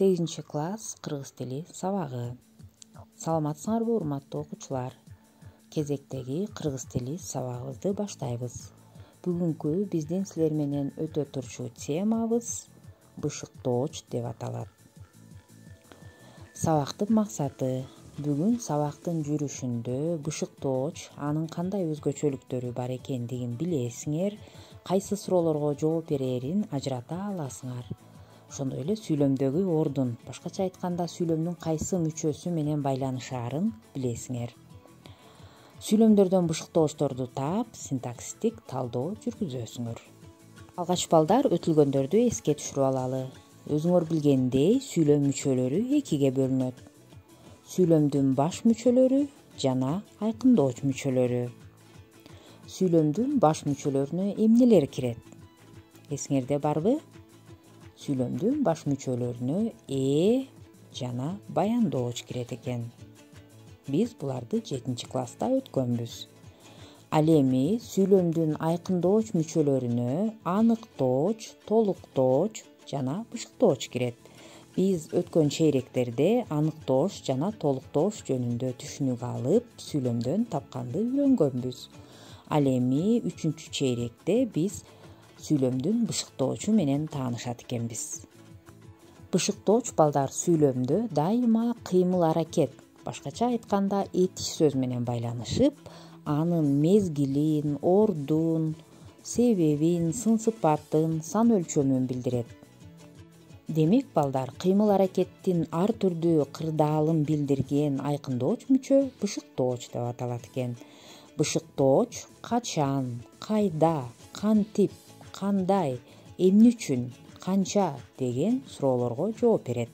8 класс кыргыз тили сабагы. Саламатсыңарбы урматтуу окуучулар? Кезектеги кыргыз тили сабагыбызды баштайбыз. Бүгүнкү биздин силер менен өтө турчу темабыз бышыктооч деп аталат. Сабактын максаты: бүгүн сабактын жүрүшүндө бышыктооч анын кандай өзгөчөлүктөрү бар экендигин билесиңер, кайсы суроолорго жооп берерин ажырата аласыңар. Ошондой эле сүйлөмдөгү ордун, башкача айтканда сүйлөмдүн кайсы мүчөсү менен байланышаарын билесиңер. Сүйлөмдөрдөн бышыктоочторду таап, синтаксистик талдоо жүргүзөсүңөр. Алгач балдар, өтүлгөндөрдү эске түшүрүп алалы. Өзүңөр билгендей, сүйлөм мүчөлөрү экиге бөлүнөт. Сүйлөмдүн баш мүчөлөрү жана айкындооч мүчөлөрү. Сүйлөмдүн баш мүчөлөрүнө эмнелер кирет? Эсиңерде барбы? Сүйлөмдүн баш мүчөлөрүнө жана баяндооч кирет экен. Биз буларды 7 класста өткөнбүз. Ал эми сүйлөмдүн айкындооч мүчөлөрүнө аныктооч, толуктооч жана бышыктооч кирет. Биз өткөн чейректерде аныктооч жана толуктооч жөнүндө түшүнүк алып, сүйлөмдөн тапканды үйрөнгөнбүз. Ал эми 3 чейректе биз сүйлөмдүн бышыктоочу менен таанышат экенбиз. Бышыктооч балдар сүйлөмдө дайыма кыймыл-аракет, башкача айтканда этиш сөз менен байланышып, анын мезгилин, ордун, себебин, сын-сыпатын, сан өлчөмүн билдирет. Демек балдар, кыймыл-аракеттин ар түрдүү кырдаалын билдирген айкындооч мүчө бышыктооч деп аталат экен. Бышыктооч качан, кайда, кантип, кандай, эмне үчүн, канча деген суроолорго жооп берет.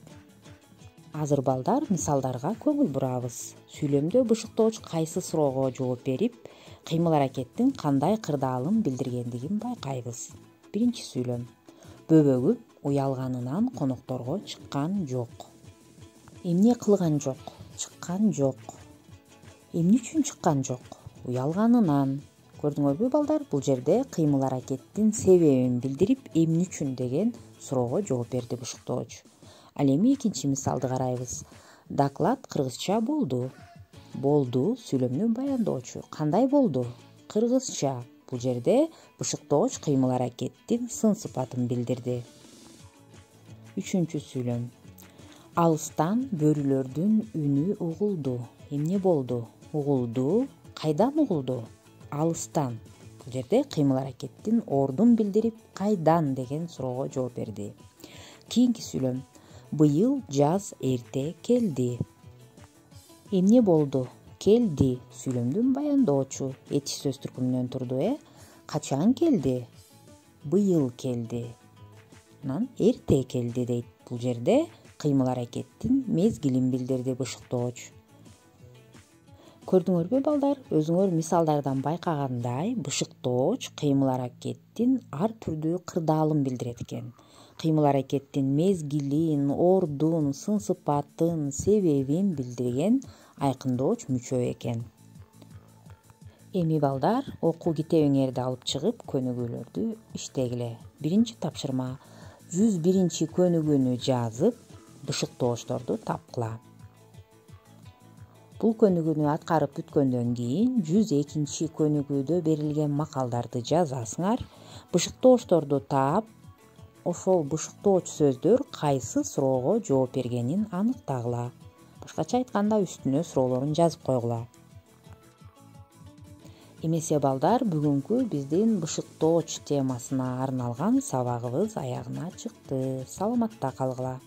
Азыр балдар, мисалдарга көңүл бурабыз. Сүйлөмдө бышыктооч кайсы суроого жооп берип, кыймыл-аракеттин кандай кырдаалын билдиргендигин байкайбыз. Биринчи сүйлөм. Бөбөгүм уялганынан конокторго чыккан жок. Эмне кылган жок? Чыккан жок. Эмне үчүн чыккан жок? Уялганынан. Көрдүңөрбү балдар, бул жерде кыймыл-аракеттин себебин билдирип, эмне үчүн деген суроого жооп берди бышыктооч. Ал эми экинчи мисалды карайбыз. Доклад кыргызча болду. Болду сүйлөмдүн баяндоочу. Кандай болду? Кыргызча. Бул жерде бышыктооч кыймыл-аракеттин сын-сыпатын билдирди. Үчүнчү сүйлөм. Алыстан бөрүлөрдүн үнү угулду. Эмне болду? Угулду. Кайдан угулду? Алыстан. Бул жерде кыймыл-аракеттин ордун билдирип, кайдан деген суроого жооп берди. Кийинки сүйлөм. Быйыл жаз эрте келди. Эмне болду? Келди. Сүйлөмдүн баяндоочу. Этиш сөз түркүмүнөн турду, Качан келди? Быйыл келди. Анан эрте келди дейт. Бул жерде кыймыл-аракеттин мезгилин билдирди бышыктооч. Көрдүңөрбү балдар, өзүңөр мисалдардан байкагандай, бышыктооч кыймыл-аракеттин ар түрдүү кырдаалын билдирет экен. Кыймыл-аракеттин мезгилин, ордун, сын-сыпатын, себебин билдирген айкындооч мүчө экен. Эми балдар, окуу китебиңерди алып чыгып, көнүгүүлөрдү иштегиле. Биринчи тапшырма. 101 көнүгүүнү жазып, бышыктоочторду тапкыла. Бул көнүгүүнү аткарып бүткөндөн кийин 102 көнүгүүдө берилген макалдарды жазасыңар, бышыктоочторду таап, ошол бышыктооч сөздөр кайсы суроого жооп бергенин аныктагыла. Башкача айтканда, үстүнө суроолорун жазып койгула. Эмесе балдар, бүгүнкү биздин бышыктооч темасына арналган сабагыбыз аягына чыкты. Саламатта калгыла.